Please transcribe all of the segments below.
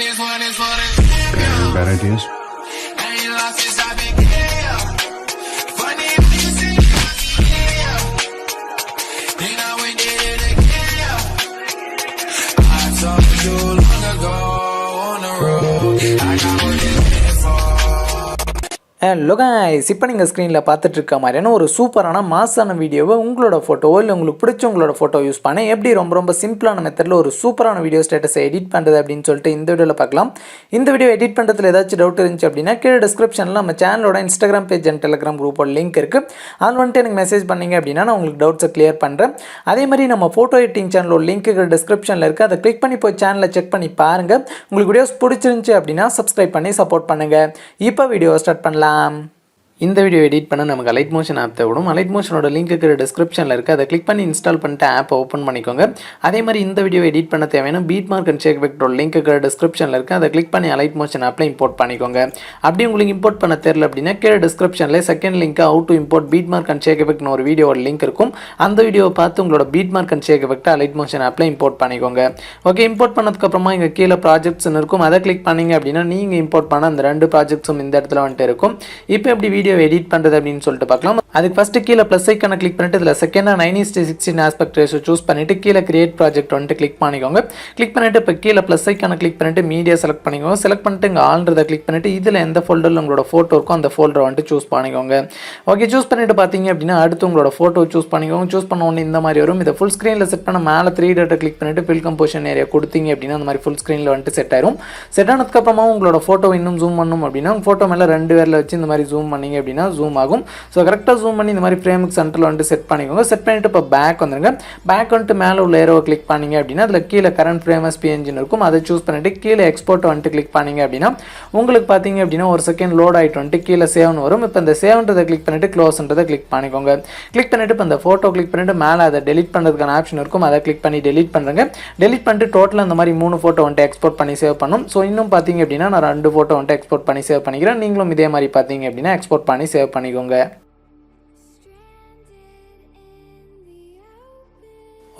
Bad ideas. Hello guys, இப்போ நீங்கள் ஸ்க்ரீனில் பார்த்துட்டு இருக்க மாதிரியான ஒரு சூப்பரான மாசான வீடியோவை உங்களோட ஃபோட்டோவோ இல்லை உங்களுக்கு பிடிச்ச உங்களோட ஃபோட்டோ யூஸ் பண்ண எப்படி ரொம்ப சிம்பிளான மெத்தடில் ஒரு சூப்பரான வீடியோ ஸ்டேட்டஸை எடிட் பண்ணுறது அப்படின்னு சொல்லிட்டு இந்த வீடியோவில் பார்க்கலாம். இந்த வீடியோ எடிட் பண்ணுறதுல ஏதாச்சும் டவுட் இருந்துச்சு அப்படின்னா கீழே டிஸ்கிரிப்ஷனில் நம்ம சேனலோட இன்ஸ்டாகிராம் பேஜ் அண்ட் டெலிகிராம் குரூப்போட லிங்க் இருக்குது. அதில் வந்துட்டு எனக்கு மெசேஜ் பண்ணிங்க அப்படின்னா நான் உங்களுக்கு டவுட்ஸை கிளியர் பண்ணுறேன். அதே மாதிரி நம்ம ஃபோட்டோ எடிட்டிங் சேனலோட லிங்க்கு டிஸ்கிரிப்ஷனில் இருக்குது. அதை கிளிக் பண்ணி போய் சேனலில் செக் பண்ணி பாருங்கள். உங்களுக்கு வீடியோஸ் பிடிச்சிருந்துச்சு அப்படின்னா சப்ஸ்கிரைப் பண்ணி சப்போர்ட் பண்ணுங்கள். இப்போ வீடியோ ஸ்டார்ட் பண்ணலாம். இந்த வீடியோ எடிட் பண்ண நமக்கு அலைட் மோஷன் ஆப் தேவைப்படும். அலைட் மோஷனோட லிங்க் இருக்கிற டிஸ்கிரிப்ஷனில் இருக்குது. அதை கிளிக் பண்ணி இன்ஸ்டால் பண்ணிட்டு ஆப்பை ஓப்பன் பண்ணிக்கோங்க. அதே மாதிரி இந்த வீடியோ எடிட் பண்ண தேவையான பீட் மார்க் அண்ட் ஷேக் எஃபெக்ட்டோட லிங்க் இருக்கிற டிஸ்கிரிப்ஷனில் இருக்குது. அதை கிளிக் பண்ணி அலைட் மோஷன் ஆப்பில் இம்போர்ட் பண்ணிக்கோங்க. அப்படி உங்களுக்கு இம்போர்ட் பண்ண தெரியல அப்படின்னா கீழே டிஸ்கிரிப்ஷனில் second link how to import beat mark and shake எஃபெக்ட்னு ஒரு வீடியோட லிங்க் இருக்கும். அந்த வீடியோவை பார்த்து உங்களோட பீட் மார்க் அண்ட் ஷேக் எஃபெக்ட்டை அலைட் மோஷன் ஆப்பில் இம்போர்ட் பண்ணிக்கோங்க. ஓகே, இம்போர்ட் பண்ணதுக்கப்புறமா இங்கே கீழே ப்ராஜெக்ட்ஸ்னு இருக்கும். அதை கிளிக் பண்ணிங்க அப்படின்னா நீங்கள் இம்போர்ட் பண்ண அந்த ரெண்டு ப்ராஜெக்ட்ஸும் இந்த இடத்துல வந்துட்டு இருக்கும். இப்போ எப்படி வீடியோ எடிட் பண்ணுறது அப்படின்னு சொல்லிட்டு பார்க்கலாம். அதுக்கு ஃபர்ஸ்ட் கீழே ப்ளஸ் ஐக்கான கிளிக் பண்ணிட்டு இதில் செகண்டாக 9:16 ஆஸ்பெக்ட் ரேஷியோ சூஸ் பண்ணிட்டு கீழே கிரியேட் ப்ராஜெக்ட் வந்துட்டு கிளிக் பண்ணிக்கோங்க. கிளிக் பண்ணிட்டு இப்போ கீழே ப்ளஸ் ஐக்கான கிளிக் பண்ணிட்டு மீடியா செலக்ட் பண்ணிக்கோங்க. செலக்ட் பண்ணிட்டு இங்கே ஆல்ன்றதை கிளிக் பண்ணிட்டு இதில் எந்த ஃபோல்டரில் உங்களோட ஃபோட்டோ இருக்கோ அந்த ஃபோல்டரை வந்துட்டு சூஸ் பண்ணிக்கோங்க. ஓகே, சூஸ் பண்ணிட்டு பார்த்தீங்க அப்படின்னா அடுத்து உங்களோட ஃபோட்டோ சூஸ் பண்ணிக்கோங்க. சூஸ் பண்ண உடனே இந்த மாதிரி வரும். இதை ஃபுல் ஸ்க்ரீனில் செட் பண்ண மேலே 3 டாட்டை கிளிக் பண்ணிட்டு ஃபில் கம்போசிஷன் ஏரியா கொடுத்தீங்க அப்படின்னா அந்த மாதிரி ஃபுல் ஸ்க்ரீனில் வந்துட்டு செட் ஆயிரும். செட் ஆனதுக்கப்புறமா உங்களோட ஃபோட்டோ இன்னும் ஜூம் பண்ணணும் அப்படின்னா ஃபோட்டோ மேலே 2 பேரில் வச்சு இந்த மாதிரி ஜூம் பண்ணிங்க அப்படின்னா ஜூம் ஆகும். ஸோ கரெக்டாக ஜூம் பண்ணி இந்த மாதிரி ஃப்ரேமுக்கு சென்டரில் வந்துட்டு செட் பண்ணிக்கோங்க. செட் பண்ணிவிட்டு இப்போ பேக் வந்துருங்க. பேக் வந்துட்டு மேலே உள்ள ஏரோவை கிளிக் பண்ணிங்க அப்படின்னா அதில் கீழே கரண்ட் ஃப்ரேம் PNG இருக்கும். அதை சூஸ் பண்ணிவிட்டு கீழே எக்ஸ்போர்ட் வந்துட்டு கிளிக் பண்ணிங்க அப்படின்னா உங்களுக்கு பார்த்தீங்க அப்படின்னா ஒரு செகண்ட் லோட் ஆகிட்டு வந்துட்டு கீழே சேவ்னு வரும். இப்போ இந்த சேவ்ன்றதை கிளிக் பண்ணிவிட்டு க்ளோஸ்ன்றதை கிளிக் பண்ணிக்கோங்க. கிளிக் பண்ணிவிட்டு இப்போ இந்த ஃபோட்டோ கிளிக் பண்ணிவிட்டு மேலே அதை டெலிட் பண்ணுறதுக்கான ஆப்ஷன் இருக்கும். அதை கிளிக் பண்ணி டெலிட் பண்ணுறேங்க. டெலிட் பண்ணிட்டு டோட்டலாக இந்த மாதிரி 3 ஃபோட்டோ வந்துட்டு எக்ஸ்போர்ட் பண்ணி சேவ் பண்ணும். ஸோ இன்னும் பார்த்தீங்க அப்படின்னா நான் 2 ஃபோட்டோ வந்துட்டு எக்ஸ்போர்ட் பண்ணி சேவ் பண்ணிக்கிறேன். நீங்களும் இதே மாதிரி பார்த்தீங்க அப்படின்னா எக்ஸ்போர்ட் பண்ணி சேவ் பண்ணிக்கோங்க.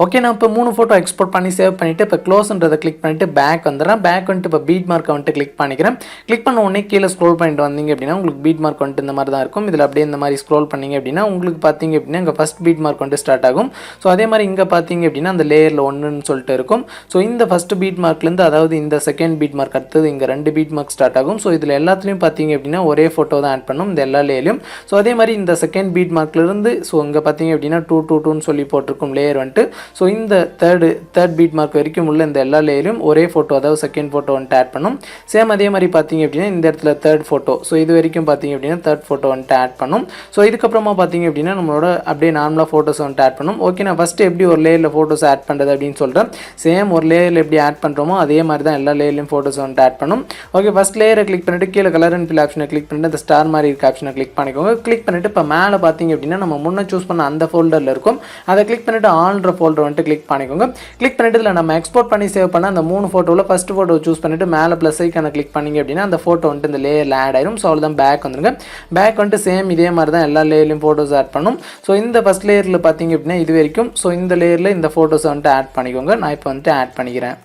ஓகே, நான் இப்போ 3 ஃபோட்டோ எக்ஸ்போர்ட் பண்ணி சேவ் பண்ணிவிட்டு இப்போ க்ளோஸ்ன்றதை கிளிக் பண்ணிவிட்டு பேக் வந்துடுறேன். பேக் வந்துட்டு இப்போ பீட் மார்க்கை வந்துட்டு கிளிக் பண்ணிக்கிறேன். கிளிக் பண்ண உடனே கீழே ஸ்க்ரோல் பண்ணிட்டு வந்தீங்க அப்படின்னா உங்களுக்கு பீட் மார்க் வந்துட்டு இந்த மாதிரி தான் இருக்கும். இதில் அப்படியே இந்த மாதிரி ஸ்க்ரோல் பண்ணிங்க அப்படின்னா உங்களுக்கு பார்த்தீங்க அப்படின்னா இங்கே ஃபஸ்ட் பீட் மார்க் வந்துட்டு ஸ்டார்ட் ஆகும். ஸோ அதே மாதிரி இங்கே பார்த்தீங்க அப்படின்னா அந்த லேயரில் 1ன்னு சொல்லிட்டு இருக்கும். ஸோ இந்த ஃபஸ்ட் பீட் மார்க்லேருந்து அதாவது இந்த செகண்ட் பீட் மார்க் அடுத்தது இங்கே 2 பீட் மார்க் ஸ்டார்ட் ஆகும். ஸோ இதில் எல்லாத்துலேயும் பார்த்தீங்க அப்படின்னா ஒரே ஃபோட்டோ தான் ஆட் பண்ணும் இந்த எல்லா லேயர்லையும். ஸோ அதே மாதிரி இந்த செகண்ட் பீட் மார்க்லேருந்து ஸோ இங்கே பார்த்தீங்க அப்படின்னா 222ன்னு சொல்லி போட்டிருக்கும் லேயர் வந்துட்டு. ஸோ இந்த தேர்ட் பீட் மார்க் வரைக்கும் உள்ள இந்த எல்லா லேயரும் ஒரே ஃபோட்டோ அதாவது செகண்ட் ஃபோட்டோ வந்துட்டு ஆட் பண்ணும். சேம் அதே மாதிரி பார்த்தீங்க அப்படின்னா இந்த இடத்துல தேர்ட் ஃபோட்டோ ஸோ இது வரைக்கும் பார்த்தீங்க அப்படின்னா தேர்ட் ஃபோட்டோ வந்துட்டு ஆட் பண்ணும். ஸோ இதுக்கப்புறமா பார்த்தீங்க அப்படின்னா நம்மளோட அப்படியே நார்மலாக ஃபோட்டோஸ் வந்துட்டு ஆட் பண்ணும். ஓகே, நான் ஃபஸ்ட்டு எப்படி ஒரு லேயரில் ஃபோட்டோஸ் ஆட் பண்ணுறது அப்படின்னு சொல்கிறேன். சேம் ஒரு லேயரில் எப்படி ஆட் பண்ணுறோமோ அதே மாதிரி தான் எல்லா லேயர்லையும் ஃபோட்டோஸ் வந்துட்டு ஆட் பண்ணும். ஓகே, ஃபஸ்ட் லேயரை கிளிக் பண்ணிட்டு கீழே கலர் அண்ட் ஃபில் ஆப்ஷனை கிளிக் பண்ணிட்டு அந்த ஸ்டார் மாதிரி இருக்க ஆப்ஷனை கிளிக் பண்ணிக்கோங்க. கிளிக் பண்ணிட்டு இப்போ மேலே பார்த்தீங்க அப்படின்னா நம்ம முன்னே சூஸ் பண்ண அந்த ஃபோல்டரில் இருக்கும். அதை கிளிக் பண்ணிட்டு ஆல்ன்ற ஃபோல்டர் வந்துட்டு கிளிக் பண்ணிக்கோங்க. கிளிக் பண்ணிட்டு இதில் நம்ம எக்ஸ்போர்ட் பண்ணி சேவ் பண்ண அந்த 3 ஃபோட்டோவில் ஃபஸ்ட் ஃபோட்டோ சூஸ் பண்ணிட்டு மேலே ப்ளஸ் ஐக்கான கிளிக் பண்ணிங்க அப்படின்னா அந்த ஃபோட்டோ வந்துட்டு இந்த லேயரில் ஆட் ஆயிரும். ஸோ அவ்வளோதான் பேக் வந்துருங்க. பேக் வந்துட்டு சேம் இதே மாதிரி தான் எல்லா லேயர்லையும் ஃபோட்டோஸ் ஆட் பண்ணும். ஸோ இந்த ஃபஸ்ட் லேயரில் பார்த்தீங்க அப்படின்னா இது வரைக்கும் ஸோ இந்த லேயரில் இந்த ஃபோட்டோஸை வந்துட்டு ஆட் பண்ணிக்கோங்க. நான் இப்போ வந்துட்டு ஆட் பண்ணிக்கிறேன்.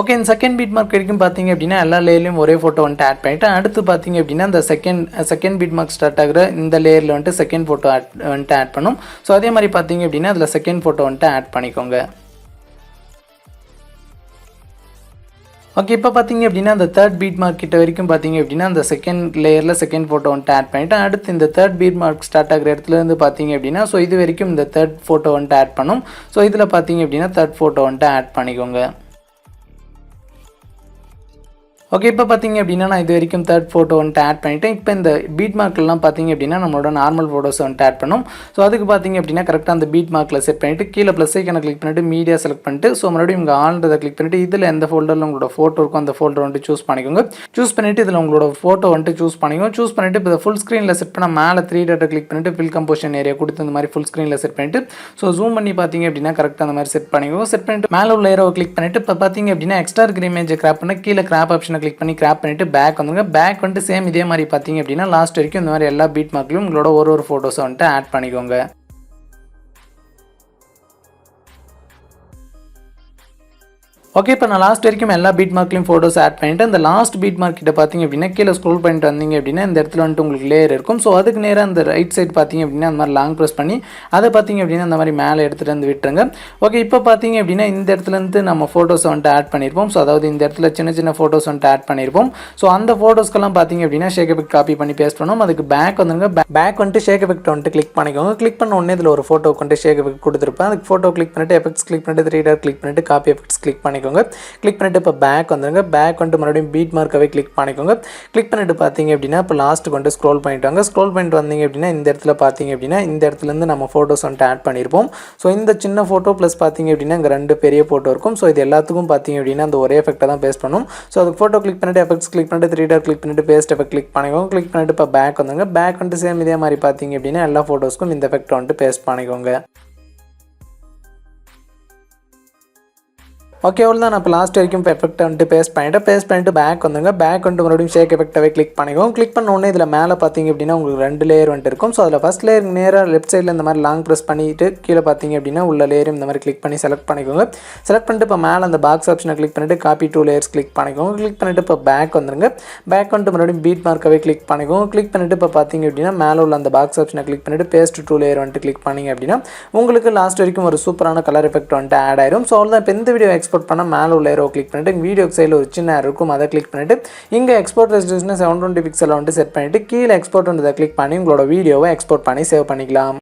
ஓகே, இந்த செகண்ட் பீட் மார்க் வரைக்கும் பார்த்தீங்க அப்படின்னா எல்லா லேயர்லையும் ஒரே ஃபோட்டோ வந்துட்டு ஆட் பண்ணிவிட்டு அடுத்து பார்த்தீங்க அப்படின்னா இந்த செகண்ட் பீட் மார்க் ஸ்டார்ட் ஆகிற இந்த லேயரில் வந்துட்டு செகண்ட் ஃபோட்டோ வந்துட்டு ஆட் பண்ணும். ஸோ அதே மாதிரி பார்த்தீங்க அப்படின்னா அதில் செகண்ட் ஃபோட்டோ வந்துட்டு ஆட் பண்ணிக்கோங்க. ஓகே, இப்போ பார்த்தீங்க அப்படின்னா அந்த தேர்ட் பீட் மார்க் கிட்ட வரைக்கும் பார்த்தீங்க அப்படின்னா அந்த செகண்ட் லேயரில் செகண்ட் ஃபோட்டோ வந்துட்டு ஆட் பண்ணிவிட்டு அடுத்து இந்த தேர்ட் பீட் மார்க் ஸ்டார்ட் ஆகிற இடத்துலேருந்து பார்த்தீங்க அப்படின்னா ஸோ இது வரைக்கும் இந்த தேர்ட் ஃபோட்டோ வந்துட்டு ஆட் பண்ணும். ஸோ இதில் பார்த்தீங்க அப்படின்னா தேர்ட் ஃபோட்டோ வந்துட்டு ஆட் பண்ணிக்கோங்க. ஓகே, இப்போ பார்த்தீங்க அப்படின்னா நான் இது வரைக்கும் தேர்ட் ஃபோட்டோ வந்துட்டு ஆட் பண்ணிவிட்டேன். இப்போ இந்த பீட் மார்க்லாம் பார்த்தீங்க அப்படின்னா நம்மளோட நார்மல் ஃபோட்டோஸ் வந்துட்டு ஆட் பண்ணும். ஸோ அதுக்கு பார்த்தீங்க அப்படின்னா கரெக்டாக அந்த பீட் மார்க்கில் செட் பண்ணிவிட்டு கீழே ப்ளஸ் ஐக்கான கிளிக் பண்ணிவிட்டு மீடியா செலக்ட் பண்ணிட்டு ஸோ மறுபடியும் இங்கே ஆல்ன்றதை கிளிக் பண்ணிவிட்டு இதில் எந்த ஃபோல்டரில் உங்களோட ஃபோட்டோ இருக்கும் அந்த ஃபோல்டர் வந்துட்டு சூஸ் பண்ணிக்கோங்க. சூஸ் பண்ணிவிட்டு இதில் உங்களோட ஃபோட்டோ வந்துட்டு சூஸ் பண்ணிக்கோங்க. சூஸ் பண்ணிவிட்டு இப்போ ஃபுல் ஸ்க்ரீனில் செட் பண்ண மேலே 3 டாட்டை கிளிக் பண்ணிவிட்டு ஃபில் கம்போசிஷன் ஏரியா கொடுத்து இந்த மாதிரி ஃபுல் ஸ்க்ரீனில் செட் பண்ணிவிட்டு ஸோ ஜூம் பண்ணி பார்த்தீங்க அப்படின்னா கரெக்டாக அந்த மாதிரி செட் பண்ணிக்கோங்க. செட் பண்ணிவிட்டு மேலே உள்ள ஏரோவை கிளிக் பண்ணிவிட்டு இப்போ பார்த்தீங்க அப்படின்னா எக்ஸ்ட்ரா இருக்கிற இமேஜை கிராப் பண்ண கீழே கிராப் ஆப்ஷனை கிளிக் பண்ணி கிராப் பண்ணிவிட்டு பேக் வந்துங்க. பேக் வந்துட்டு சேம் இதே மாதிரி பார்த்தீங்க அப்படின்னா லாஸ்ட் வரைக்கும் இந்த மாதிரி எல்லா பீட் மார்க்லையும் உங்களோட ஒரு ஃபோட்டோஸை வந்துட்டு ஆட் பண்ணிக்கோங்க. ஓகே, இப்போ நான் லாஸ்ட் வரைக்கும் எல்லா பீட் மார்க்லையும் ஃபோட்டோஸ் ஆட் பண்ணிவிட்டு அந்த லாஸ்ட் பீட் மார்க் கிட்ட பார்த்தீங்க அப்படின்னா கீழே ஸ்க்ரோல் பண்ணிட்டு வந்தீங்க அப்படின்னா இந்த இடத்துல வந்துட்டு உங்களுக்கு லேயர் இருக்கும். ஸோ அதுக்கு நேராக அந்த ரைட் சைடு பார்த்தீங்க அப்படின்னா அந்த மாதிரி லாங் ப்ரெஸ் பண்ணி அதை பார்த்தீங்க அப்படின்னா அந்த மாதிரி மேலே எடுத்துகிட்டு வந்து விட்டுருங்க. ஓகே, இப்போ பார்த்தீங்க அப்படின்னா இந்த இடத்துலேருந்து நம்ம ஃபோட்டோஸை வந்துட்டு ஆட் பண்ணியிருப்போம். ஸோ அதாவது இந்த இடத்துல சின்ன சின்ன ஃபோட்டோஸ் வந்துட்டு ஆட் பண்ணியிருப்போம். ஸோ அந்த ஃபோட்டோஸ்க்கெல்லாம் பார்த்தீங்க அப்படின்னா ஷேக் எஃபெக்ட் காப்பி பண்ணி பேஸ்ட் பண்ணோம். அதுக்கு பேக் வந்துருங்க. பேக் வந்துட்டு ஷேக் எஃபெக்ட் வந்துட்டு கிளிக் பண்ணிக்கோங்க. கிளிக் பண்ண உடனே இதில் ஒரு ஃபோட்டோ வந்துட்டு ஷேக் எஃபெக்ட் கொடுத்துருப்பேன். அதுக்கு ஃபோட்டோ கிளிக் பண்ணிட்டு எஃபெக்ட்ஸ் கிளிக் பண்ணிட்டு 3 டாட் கிளிக் பண்ணிட்டு காப்பி எஃபெக்ட்ஸ் கிளிக் பண்ணிக்கோங்க. கிளிக் பண்ணிட்டு இப்போ பேக் வந்துருங்க. பேக் வந்துட்டு மறுபடியும் பீட் மார்க்காகவே கிளிக் பண்ணிக்கோங்க. கிளிக் பண்ணிட்டு பார்த்தீங்க அப்படின்னா இப்போ லாஸ்ட்டுக்கு வந்துட்டு ஸ்க்ரோல் பண்ணிட்டு வாங்க. ஸ்க்ரோல் பண்ணிட்டு வந்தீங்க அப்படின்னா இந்த இடத்துல பார்த்தீங்க அப்படின்னா இந்த இடத்துலேருந்து நம்ம ஃபோட்டோஸ் வந்துட்டு ஆட் பண்ணியிருப்போம். ஸோ இந்த சின்ன ஃபோட்டோ ப்ளஸ் பார்த்தீங்க அப்படின்னா இங்கே 2 பெரிய ஃபோட்டோ இருக்கும். ஸோ இது எல்லாத்துக்கும் பார்த்தீங்க அப்படின்னா அந்த ஒரே எஃபெக்ட்டை தான் பேஸ்ட் பண்ணும். ஸோ அதுக்கு ஃபோட்டோ கிளிக் பண்ணிட்டு எஃபெக்ட்ஸ் கிளிக் பண்ணிட்டு 3 டாட் கிளிக் பண்ணிட்டு பேஸ்ட் எஃபெக்ட் கிளிக் பண்ணிக்கோங்க. கிளிக் பண்ணிட்டு இப்போ பேக் வந்துங்க. பேக் வந்துட்டு சேம் இதே மாதிரி பார்த்தீங்க அப்படின்னா எல்லா ஃபோட்டோஸ்க்கும் இந்த எஃபெக்ட் வந்துட்டு பேஸ்ட் பண்ணிக்கோங்க. ஓகே, அவ்வளோதான். நான் இப்போ லாஸ்ட் வரைக்கும் எஃபெக்ட் வந்துட்டு பேஸ்ட் பண்ணிட்டு பேக் வந்துங்க. பேக் வந்துட்டு மறுபடியும் ஷேக் எஃபெக்டாகவே கிளிக் பண்ணிக்கோங்க. கிளிக் பண்ண உடனே இதில் மேலே பார்த்தீங்க அப்படின்னா உங்களுக்கு 2 லேயர் வந்துட்டு இருக்கும். ஸோ அதில் ஃபஸ்ட் லேயர் நேராக லெஃப்ட் சைடில் இந்த மாதிரி லாங் ப்ரெஸ் பண்ணிவிட்டு கீழே பார்த்தீங்க அப்படின்னா உள்ள லேயரும் இந்த மாதிரி கிளிக் பண்ணி செலக்ட் பண்ணிக்கோங்க. செலக்ட் பண்ணிட்டு இப்போ மேலே அந்த பாக்ஸ் ஆப்ஷனை கிளிக் பண்ணிட்டு காப்பி 2 லேயர்ஸ் கிளிக் பண்ணிக்கோங்க. கிளிக் பண்ணிட்டு இப்போ பேக் வந்துருங்க. பேக் வந்துட்டு மறுபடியும் பீட் மார்க்காகவே கிளிக் பண்ணிக்கோங்க. கிளிக் பண்ணிட்டு இப்போ பார்த்தீங்க அப்படின்னா மேலே உள்ள அந்த பாக்ஸ் ஆப்ஷனை கிளிக் பண்ணிட்டு பேஸ்ட் 2 லேயர் வந்துட்டு கிளிக் பண்ணிங்க அப்படின்னா உங்களுக்கு லாஸ்ட் வரைக்கும் ஒரு சூப்பரான கலர் எஃபெக்ட் வந்துட்டு ஆட் ஆயிரும். ஸோ அவ்வளோதான். இப்போ இந்த வீடியோ எக்ஸ்போர்ட் பண்ண மேலே உள்ள கிளிக் பண்ணிட்டு வீடியோ சைடில் ஒரு சின்ன இருக்கும், அதை கிளிக் பண்ணிட்டு இங்கே எக்ஸ்போர்ட் ரெசல்யூஷன் 720 பிக்சல் வந்துட்டு செட் பண்ணிட்டு கீழே எக்ஸ்போர்ட் வந்ததை கிளிக் பண்ணி உங்களோட வீடியோவை எக்ஸ்போர்ட் பண்ணி சேவ் பண்ணிக்கலாம்.